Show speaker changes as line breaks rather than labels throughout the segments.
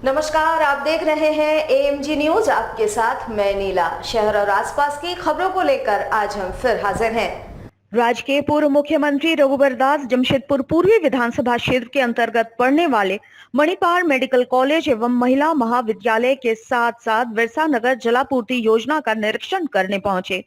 नमस्कार, आप देख रहे हैं एएमजी न्यूज। आपके साथ मैं नीला। शहर और आसपास की खबरों को लेकर आज हम फिर हाजिर हैं। राज्य के पूर्व मुख्यमंत्री रघुवर दास जमशेदपुर पूर्वी विधानसभा क्षेत्र के अंतर्गत पड़ने वाले मणिपाल मेडिकल कॉलेज एवं महिला महाविद्यालय के साथ साथ बिरसा नगर जलापूर्ति योजना का निरीक्षण करने पहुंचे।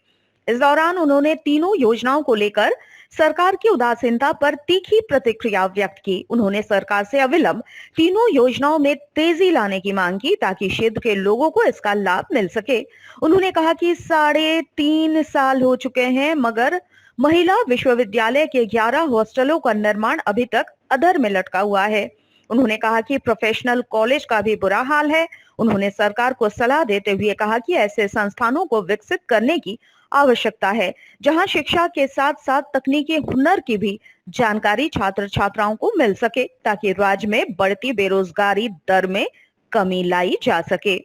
इस दौरान उन्होंने तीनों योजनाओं को लेकर सरकार की उदासीनता पर तीखी प्रतिक्रिया व्यक्त की। उन्होंने सरकार से अविलंब तीनों योजनाओं में तेजी लाने की मांग की ताकि क्षेत्र के लोगों को इसका लाभ मिल सके। उन्होंने कहा कि 3.5 साल हो चुके हैं मगर महिला विश्वविद्यालय के 11 हॉस्टलों का निर्माण अभी तक अधर में लटका हुआ है। उन्होंने कहा कि प्रोफेशनल कॉलेज का भी बुरा हाल है। उन्होंने सरकार को सलाह देते हुए कहा कि ऐसे संस्थानों को विकसित करने की आवश्यकता है जहां शिक्षा के साथ साथ तकनीकी हुनर की भी जानकारी छात्र छात्राओं को मिल सके ताकि राज्य में बढ़ती बेरोजगारी दर में कमी लाई जा सके।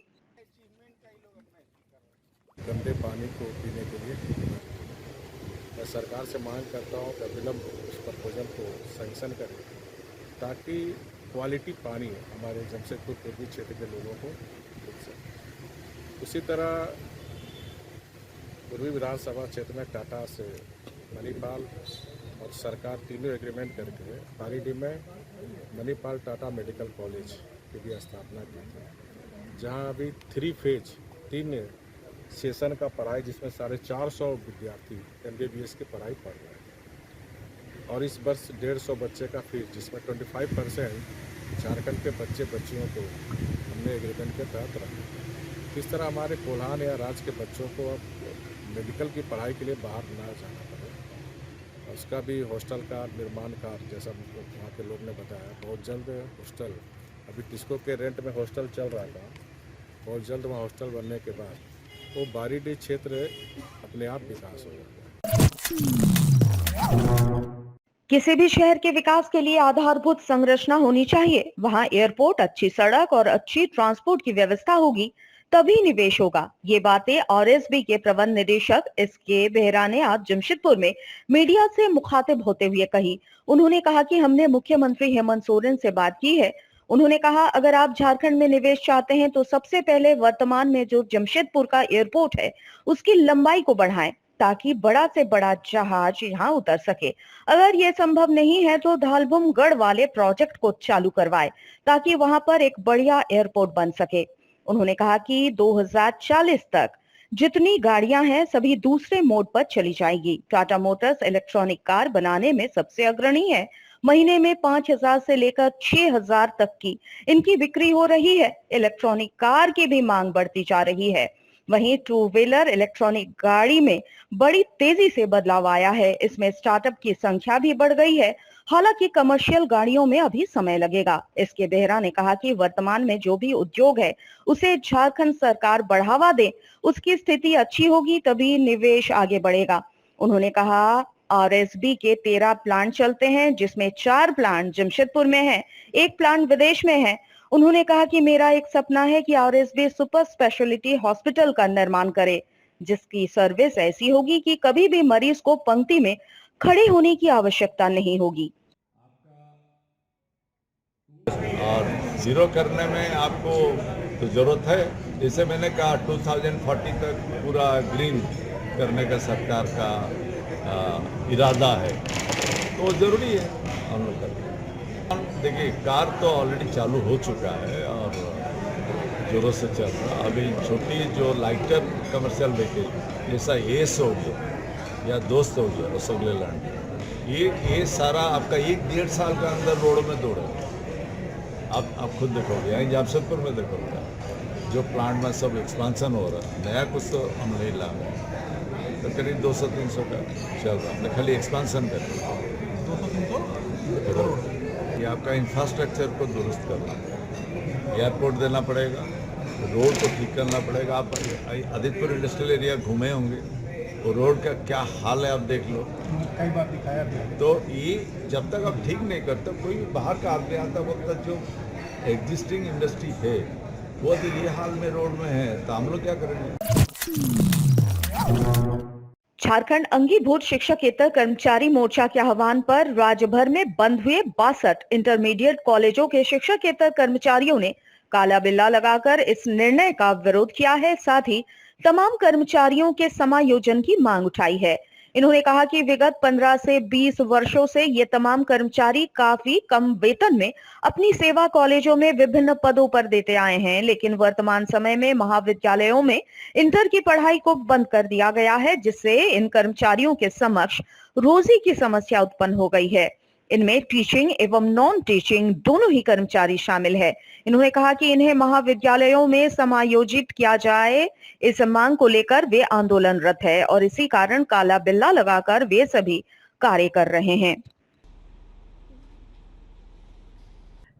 गंदे पानी को पीने के लिए मैं सरकार से मांग करता हूं कि अविलंब उस प्रपोजल को सैंक्शन करें ताकि क्वालिटी पानी हमारे जमशेदपुर पूर्वी क्षेत्र के लोगों को मिल सके। उसी तरह पूर्वी विधानसभा क्षेत्र में टाटा से मणिपाल और सरकार तीनों एग्रीमेंट करके बारीडीह में मणिपाल टाटा मेडिकल कॉलेज की भी स्थापना की थी, जहां अभी 3 फेज 3 सेशन का पढ़ाई जिसमें 450 विद्यार्थी MBBS की पढ़ाई पढ़ रहे हैं और इस वर्ष 150 बच्चे का फीस जिसमें 25% झारखंड के बच्चे बच्चियों को हमने एग्रीमेंट के तहत रखा। इस तरह हमारे कोल्हान या राज्य के बच्चों को अब मेडिकल की पढ़ाई के लिए बाहर ना जाना पड़े। उसका भी हॉस्टल का निर्माण कार्य जैसा वहाँ के लोग ने बताया बहुत जल्द हॉस्टल, अभी टिस्को के रेंट में हॉस्टल चल रहा था, बहुत जल्द वहाँ हॉस्टल बनने के बाद वो बारीडीह क्षेत्र अपने आप विकास हो जाएगा।
किसी भी शहर के विकास के लिए आधारभूत संरचना होनी चाहिए। वहां एयरपोर्ट, अच्छी सड़क और अच्छी ट्रांसपोर्ट की व्यवस्था होगी तभी निवेश होगा। ये बातें आरएसबी के प्रबंध निदेशक एसके बेहरा ने आज जमशेदपुर में मीडिया से मुखातिब होते हुए कही। उन्होंने कहा कि हमने मुख्यमंत्री हेमंत सोरेन से बात की है। उन्होंने कहा अगर आप झारखंड में निवेश चाहते हैं तो सबसे पहले वर्तमान में जो जमशेदपुर का एयरपोर्ट है उसकी लंबाई को बढ़ाएं ताकि बड़ा से बड़ा जहाज यहाँ उतर सके। अगर ये संभव नहीं है तो धालभूमगढ़ वाले प्रोजेक्ट को चालू करवाए ताकि वहां पर एक बढ़िया एयरपोर्ट बन सके। उन्होंने कहा कि 2040 तक जितनी गाड़ियां हैं सभी दूसरे मोड पर चली जाएगी। टाटा मोटर्स इलेक्ट्रॉनिक कार बनाने में सबसे अग्रणी है। महीने में 5,000 से लेकर 6,000 तक की इनकी बिक्री हो रही है। इलेक्ट्रॉनिक कार की भी मांग बढ़ती जा रही है। वहीं 2 व्हीलर इलेक्ट्रॉनिक गाड़ी में बड़ी तेजी से बदलाव आया है। इसमें स्टार्टअप की संख्या भी बढ़ गई है। हालांकि कमर्शियल गाड़ियों में अभी समय लगेगा। एसके बेहरा ने कहा कि वर्तमान में जो भी उद्योग है उसे झारखंड सरकार बढ़ावा दे, उसकी स्थिति अच्छी होगी तभी निवेश आगे बढ़ेगा। उन्होंने कहा आरएसबी के 13 प्लांट चलते हैं जिसमें 4 प्लांट जमशेदपुर में है, 1 प्लांट विदेश में है। उन्होंने कहा कि मेरा एक सपना है कि आरएसबी सुपर स्पेशलिटी हॉस्पिटल का निर्माण करे जिसकी सर्विस ऐसी होगी कि कभी भी मरीज को पंक्ति में खड़े होने की आवश्यकता नहीं होगी।
और जीरो करने में आपको तो जरूरत है, जैसे मैंने कहा 2040 तक पूरा ग्रीन करने का सरकार का इरादा है तो ज़रूरी है हम लोग करते हैं। देखिए कार तो ऑलरेडी चालू हो चुका है और जोरों से चल रहा। अभी छोटी जो लाइटर कमर्शियल व्हीकल जैसा एस हो गया या दोस्त हो गया रसोगले लैंड, ये सारा आपका 1-1.5 साल का अंदर रोड में दौड़ेगा। आप खुद देखोगे, यहीं जमशेदपुर में देखोगे जो प्लांट में सब एक्सपांसन हो रहा है, नया कुछ तो हम नहीं ला रहे, तो करीब 200-300 का चल रहा। हमने खाली एक्सपांसन कर दिया। 200-300 ये आपका इंफ्रास्ट्रक्चर को दुरुस्त करना, एयरपोर्ट देना पड़ेगा, रोड को ठीक करना पड़ेगा। आप आदित्यपुर इंडस्ट्रियल एरिया घूमे होंगे, वो रोड का क्या हाल है आप देख लो,
कई बार दिखाया है।
तो ये जब तक आप ठीक नहीं करते, कोई भी बाहर का आदमी आता वो तक जो एग्जिस्टिंग इंडस्ट्री है वो तो ये हाल में रोड में है, तो हम लोग क्या करेंगे।
झारखंड अंगीभूत शिक्षकेतर कर्मचारी मोर्चा के आह्वान पर राज्य भर में बंद हुए 62 इंटरमीडिएट कॉलेजों के शिक्षकेतर कर्मचारियों ने काला बिल्ला लगाकर इस निर्णय का विरोध किया है। साथ ही तमाम कर्मचारियों के समायोजन की मांग उठाई है। इन्होंने कहा कि विगत 15 से 20 वर्षों से ये तमाम कर्मचारी काफी कम वेतन में अपनी सेवा कॉलेजों में विभिन्न पदों पर देते आए हैं, लेकिन वर्तमान समय में महाविद्यालयों में इंटर की पढ़ाई को बंद कर दिया गया है, जिससे इन कर्मचारियों के समक्ष रोजी की समस्या उत्पन्न हो गई है। इनमें टीचिंग एवं नॉन टीचिंग दोनों ही कर्मचारी शामिल है। इन्होंने कहा कि इन्हें महाविद्यालयों में समायोजित किया जाए, इस मांग को लेकर वे आंदोलनरत है और इसी कारण काला बिल्ला लगाकर वे सभी कार्य कर रहे हैं।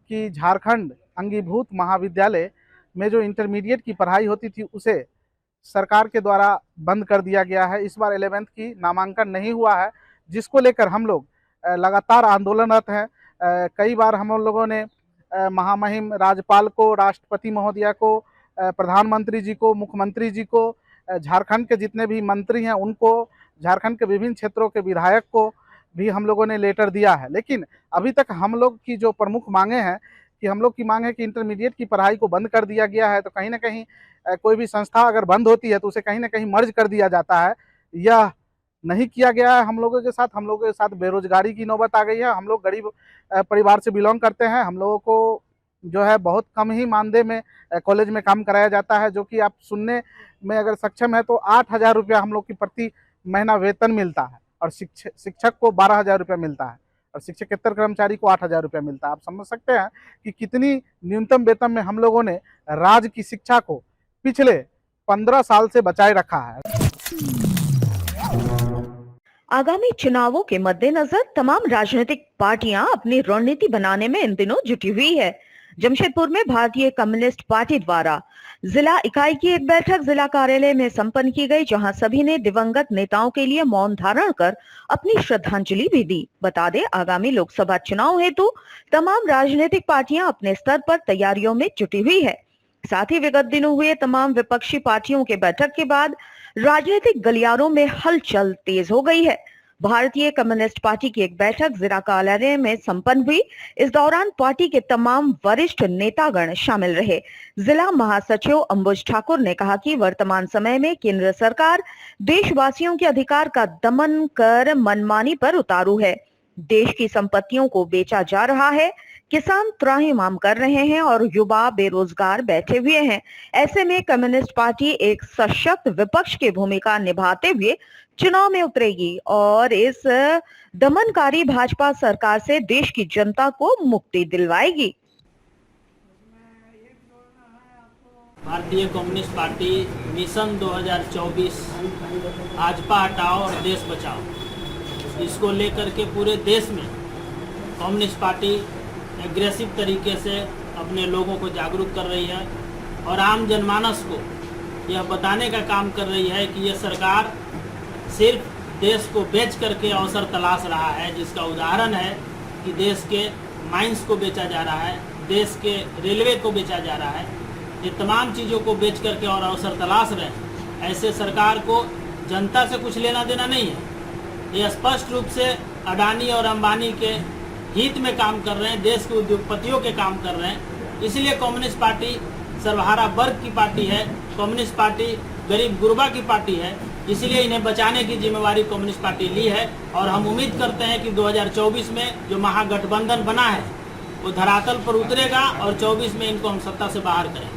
कि झारखंड अंगीभूत महाविद्यालय में जो इंटरमीडिएट की पढ़ाई होती थी उसे सरकार के द्वारा बंद कर दिया गया है। इस बार 11th की नामांकन नहीं हुआ है, जिसको लेकर हम लोग लगातार आंदोलनरत हैं। कई बार हम लोगों ने महामहिम राज्यपाल को, राष्ट्रपति महोदया को, प्रधानमंत्री जी को, मुख्यमंत्री जी को, झारखंड के जितने भी मंत्री हैं उनको, झारखंड के विभिन्न क्षेत्रों के विधायक को भी हम लोगों ने लेटर दिया है। लेकिन अभी तक हम लोग की जो प्रमुख मांगे हैं कि हम लोग की मांग है कि इंटरमीडिएट की पढ़ाई को बंद कर दिया गया है, तो कहीं ना कहीं कोई भी संस्था अगर बंद होती है तो उसे कहीं ना कहीं मर्ज कर दिया जाता है। यह नहीं किया गया है हम लोगों के साथ बेरोजगारी की नौबत आ गई है। हम लोग गरीब परिवार से बिलोंग करते हैं। हम लोगों को जो है बहुत कम ही मानदेय में कॉलेज में काम कराया जाता है, जो कि आप सुनने में अगर सक्षम है तो 8,000 रुपया हम लोग की प्रति महीना वेतन मिलता है और शिक्षक को 12,000 रुपया मिलता है और शिक्षकेतर कर्मचारी को 8,000 रुपया मिलता है। आप समझ सकते हैं कि कितनी न्यूनतम वेतन में हम लोगों ने राज्य की शिक्षा को पिछले 15 साल से बचाए रखा है।
आगामी चुनावों के मद्देनजर तमाम राजनीतिक पार्टियां अपनी रणनीति बनाने में इन दिनों जुटी हुई है। जमशेदपुर में भारतीय कम्युनिस्ट पार्टी द्वारा जिला इकाई की एक बैठक जिला कार्यालय में संपन्न की गई, जहां सभी ने दिवंगत नेताओं के लिए मौन धारण कर अपनी श्रद्धांजलि भी दी। बता दें, आगामी लोकसभा चुनाव हेतु तमाम राजनीतिक पार्टियां अपने स्तर पर तैयारियों में जुटी हुई है। साथ ही विगत दिनों हुए तमाम विपक्षी पार्टियों के बैठक के बाद राजनीतिक गलियारों में हलचल तेज हो गई है। भारतीय कम्युनिस्ट पार्टी की एक बैठक जिला कार्यालय में संपन्न हुई। इस दौरान पार्टी के तमाम वरिष्ठ नेतागण शामिल रहे। जिला महासचिव अंबुज ठाकुर ने कहा कि वर्तमान समय में केंद्र सरकार देशवासियों के अधिकार का दमन कर मनमानी पर उतारू है। देश की संपत्तियों को बेचा जा रहा है, किसान त्राहिमाम कर रहे हैं और युवा बेरोजगार बैठे हुए हैं। ऐसे में कम्युनिस्ट पार्टी एक सशक्त विपक्ष की भूमिका निभाते हुए चुनाव में उतरेगी और इस दमनकारी भाजपा सरकार से देश की जनता को मुक्ति दिलवाएगी।
भारतीय कम्युनिस्ट पार्टी मिशन 2024 भाजपा हटाओ और देश बचाओ, इसको लेकर के पूरे देश में कम्युनिस्ट पार्टी एग्रेसिव तरीके से अपने लोगों को जागरूक कर रही है और आम जनमानस को यह बताने का काम कर रही है कि यह सरकार सिर्फ देश को बेच करके अवसर तलाश रहा है, जिसका उदाहरण है कि देश के माइंस को बेचा जा रहा है, देश के रेलवे को बेचा जा रहा है। ये तमाम चीज़ों को बेच करके और अवसर तलाश रहे हैं। ऐसे सरकार को जनता से कुछ लेना देना नहीं है। ये स्पष्ट रूप से अडानी और अंबानी के हित में काम कर रहे हैं, देश के उद्योगपतियों के काम कर रहे हैं। इसलिए कम्युनिस्ट पार्टी सर्वहारा वर्ग की पार्टी है, कम्युनिस्ट पार्टी गरीब गुरबा की पार्टी है। इसलिए इन्हें बचाने की जिम्मेवारी कम्युनिस्ट पार्टी ली है और हम उम्मीद करते हैं कि 2024 में जो महागठबंधन बना है वो धरातल पर उतरेगा और 24 में इनको हम सत्ता से बाहर करेंगे।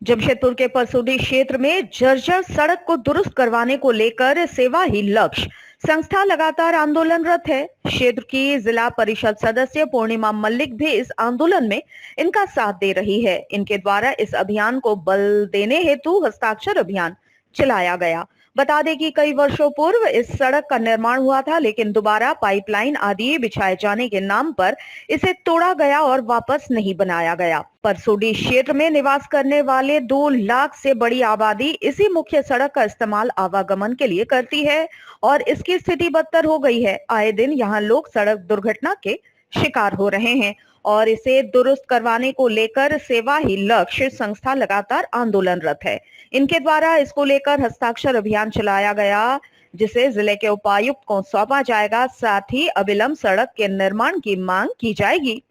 जमशेदपुर के परसोडी क्षेत्र में जर्जर सड़क को दुरुस्त करवाने को लेकर सेवा ही लक्ष्य संस्था लगातार आंदोलनरत है। क्षेत्र की जिला परिषद सदस्य पूर्णिमा मल्लिक भी इस आंदोलन में इनका साथ दे रही है। इनके द्वारा इस अभियान को बल देने हेतु हस्ताक्षर अभियान चलाया गया। बता दें कि कई वर्षों पूर्व इस सड़क का निर्माण हुआ था, लेकिन दोबारा पाइपलाइन आदि बिछाए जाने के नाम पर इसे तोड़ा गया और वापस नहीं बनाया गया। परसोडी क्षेत्र में निवास करने वाले 2 लाख से बड़ी आबादी इसी मुख्य सड़क का इस्तेमाल आवागमन के लिए करती है और इसकी स्थिति बदतर हो गई है। आए दिन यहाँ लोग सड़क दुर्घटना के शिकार हो रहे हैं और इसे दुरुस्त करवाने को लेकर सेवा ही लक्ष्य संस्था लगातार आंदोलनरत है। इनके द्वारा इसको लेकर हस्ताक्षर अभियान चलाया गया, जिसे जिले के उपायुक्त को सौंपा जाएगा। साथ ही अविलंब सड़क के निर्माण की मांग की जाएगी।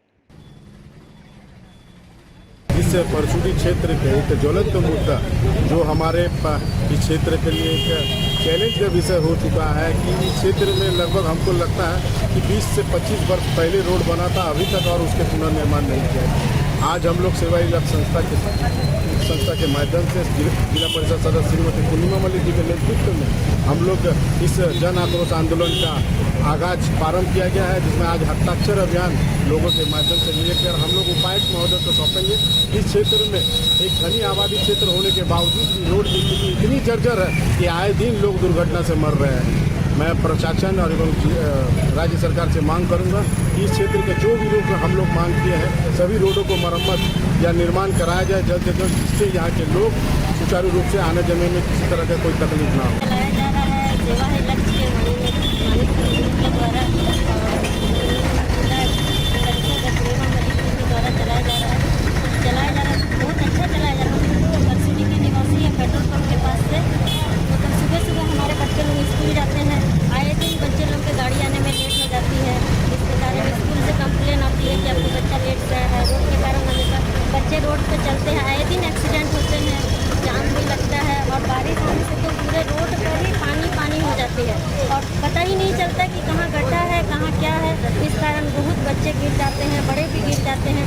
इस परचूड़ी क्षेत्र के एक ज्वलंत मुद्दा जो हमारे इस क्षेत्र के लिए एक चैलेंज का विषय हो चुका है कि इस क्षेत्र में लगभग हमको लगता है कि 20 से 25 वर्ष पहले रोड बना था, अभी तक और उसके पुनर्निर्माण नहीं किया है। आज हम लोग सेवा ही लक्ष्य संस्था के माध्यम से जिला परिषद सदस्य श्रीमती पूर्णिमा मलिक जी के नेतृत्व में हम लोग इस जन आक्रोश आंदोलन का आगाज प्रारंभ किया गया है, जिसमें आज हस्ताक्षर अभियान लोगों के माध्यम से लेकर हम लोग उपायुक्त महोदय को सौंपेंगे। इस क्षेत्र में एक घनी आबादी क्षेत्र होने के बावजूद भी रोड की स्थिति इतनी जर्जर है कि आए दिन लोग दुर्घटना से मर रहे हैं। मैं प्रशासन और एवं राज्य सरकार से मांग करूंगा कि इस क्षेत्र के जो भी रोड हम लोग मांग किए हैं सभी रोडों को मरम्मत या निर्माण कराया जाए जल्द से जल्द, जिससे यहाँ के लोग सुचारू रूप से आने जाने में किसी तरह का कोई तकलीफ ना हो।
चलाया जा रहा है सेवा है लक्ष्य के द्वारा चलाया जा रहा है। बहुत अच्छा चलाया जा रहा है। परसुड़ी के निवासी है पेट्रोल पंप के पास से, मतलब सुबह सुबह हमारे बच्चे लोग स्कूल जाते हैं, आए दिन बच्चे लोग की गाड़ी आने में लेट हो जाती है। इसके कारण स्कूल से कंप्लेन आती है कि आपको बच्चा लेट गया है। रोड के कारण हमेशा बच्चे रोड पर चलते हैं, आए दिन एक्सीडेंट होते हैं, जाम भी लगता है। और बारिश होने से तो पूरे रोड पर ही पानी हो जाती है और पता ही नहीं चलता कि कहाँ गड्ढा है कहाँ क्या है। इस कारण बहुत बच्चे गिर जाते हैं, बड़े भी गिर जाते हैं।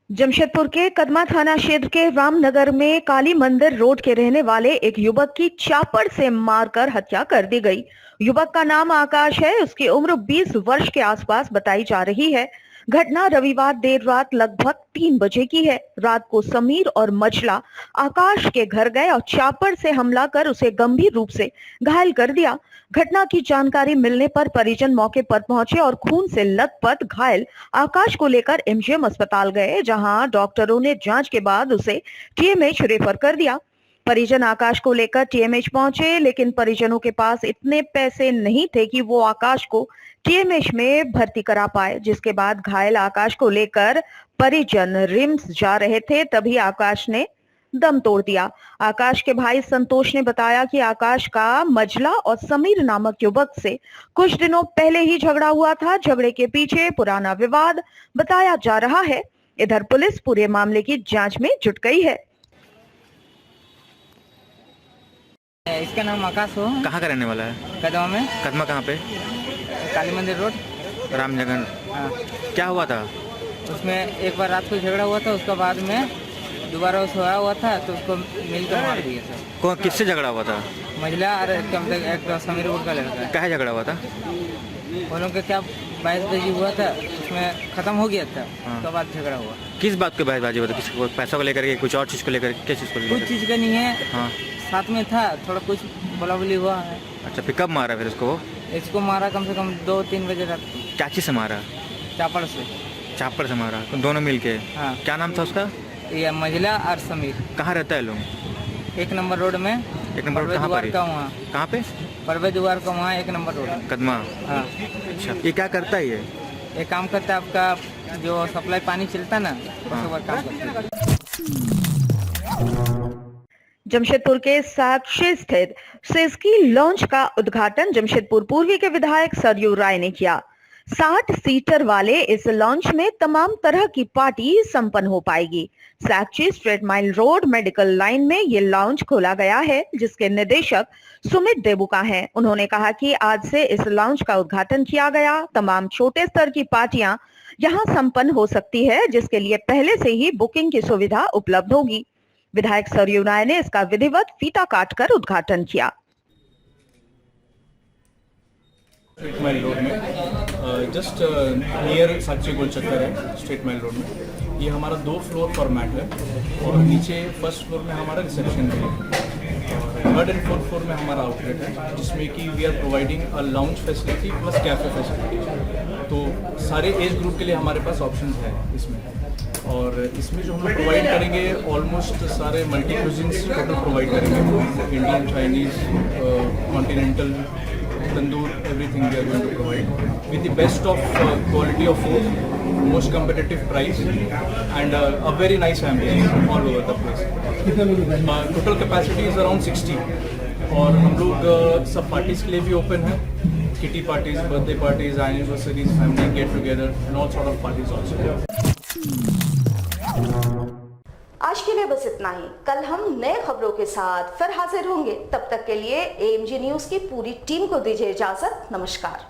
जमशेदपुर के कदमा थाना क्षेत्र के रामनगर में काली मंदिर रोड के रहने वाले एक युवक की चापड़ से मारकर हत्या कर दी गई। युवक का नाम आकाश है, उसकी उम्र 20 वर्ष के आसपास बताई जा रही है। घटना रविवार देर रात लगभग 3 बजे की है। रात को समीर और मजला आकाश के घर गए और चापड़ से हमला कर उसे गंभीर रूप से घायल कर दिया। घटना की जानकारी मिलने पर परिजन मौके पर पहुंचे और खून से लथपथ घायल आकाश को लेकर एमजीएम अस्पताल गए, जहां डॉक्टरों ने जांच के बाद उसे टीएमएच रेफर कर दिया। परिजन आकाश को लेकर टीएमएच पहुंचे, लेकिन परिजनों के पास इतने पैसे नहीं थे कि वो आकाश को टीएमएच में भर्ती करा पाए। जिसके बाद घायल आकाश को लेकर परिजन रिम्स जा रहे थे, तभी आकाश ने दम तोड़ दिया। आकाश के भाई संतोष ने बताया कि आकाश का मजला और समीर नामक युवक से कुछ दिनों पहले ही झगड़ा हुआ था। झगड़े के पीछे पुराना विवाद बताया जा रहा है। इधर पुलिस पूरे मामले की जांच में जुट गई है।
इसका नाम आकाश हो।
कहाँ का रहने वाला है?
कदमा में।
कदमा कहाँ पे?
काली मंदिर रोड,
रामनगर।
हाँ।
क्या हुआ था? उसमें
एक बार रात को झगड़ा हुआ था, उसके बाद में दोबारा सोया हुआ था तो उसको मिलकर मार दिया सर।
कौन किससे झगड़ा हुआ था?
महिला और एक समीर गुड़ का लड़का।
क्या झगड़ा हुआ था?
वो लोग का क्या बहसबाजी हुआ था, उसमें खत्म हो गया था।
हाँ।
उसके बाद झगड़ा हुआ।
किस बात की बहसबाजी हुआ था? किसी को पैसों को लेकर के, कुछ और चीज़ को लेकर, किस चीज़ को लेकर?
कुछ चीज़ का नहीं है।
हाँ।
साथ में था, थोड़ा कुछ बोला बोली हुआ है।
अच्छा, फिर कब मारा फिर उसको?
इसको मारा कम से कम 2-3 बजे रात।
क्या चीज़ से मारा?
चापड़ से।
चापड़ से मारा? तो दोनों मिल के?
हाँ।
क्या नाम था उसका?
ये महिला और समीर।
कहाँ रहता है लोग?
1 नंबर रोड में।
1 नंबर रोड कहाँ पर?
वहाँ।
कहाँ पे?
परवेज द्वार का वहाँ 1 नंबर रोड।
कदमा।
हाँ।
अच्छा, ये क्या करता है?
ये काम करता है आपका जो सप्लाई पानी चलता है ना, उसका काम करता है।
जमशेदपुर के साक्षी स्थित सिसकी लॉन्च का उद्घाटन जमशेदपुर पूर्वी के विधायक सरयू राय ने किया। 60 सीटर वाले इस लॉन्च में तमाम तरह की पार्टी संपन्न हो पाएगी। Sakshi straight mile road medical line में ये लॉन्च खोला गया है, जिसके निदेशक सुमित देबुका हैं। उन्होंने कहा कि आज से इस लॉन्च का उद्घाटन किया गया। तमाम छोटे स्तर की पार्टियां यहां संपन्न हो सकती है, जिसके लिए पहले से ही बुकिंग की सुविधा उपलब्ध होगी। विधायक सरयू राय ने इसका विधिवत फीता काटकर उद्घाटन किया।
स्ट्रेट माइल रोड में जस्ट नियर साक्षी गोल चक्कर है। स्ट्रेट माइल रोड में ये हमारा 2 फ्लोर फॉर्मेट है और नीचे फर्स्ट फ्लोर में हमारा रिसेप्शन है और 3rd and 4th फ्लोर में हमारा आउटलेट है, जिसमें कि we are providing a lounge facility plus cafe facility. तो सारे एज ग्रुप के लिए हमारे पास ऑप्शंस है इसमें। और इसमें जो हम लोग प्रोवाइड करेंगे ऑलमोस्ट सारे मल्टी क्यूजिन्स टोटल प्रोवाइड करेंगे। Indian, Chinese, continental, tandoor, everything we are going to provide with the best of quality of food, most competitive price, and a very nice ambience all over the place. Total capacity is around 60 और हम लोग सब parties के लिए भी open है, kitty parties, birthday parties, anniversaries, family get together and all sort of parties also.
आज के लिए बस इतना ही। कल हम नए खबरों के साथ फिर हाजिर होंगे। तब तक के लिए AMG न्यूज की पूरी टीम को दीजिए इजाजत। नमस्कार।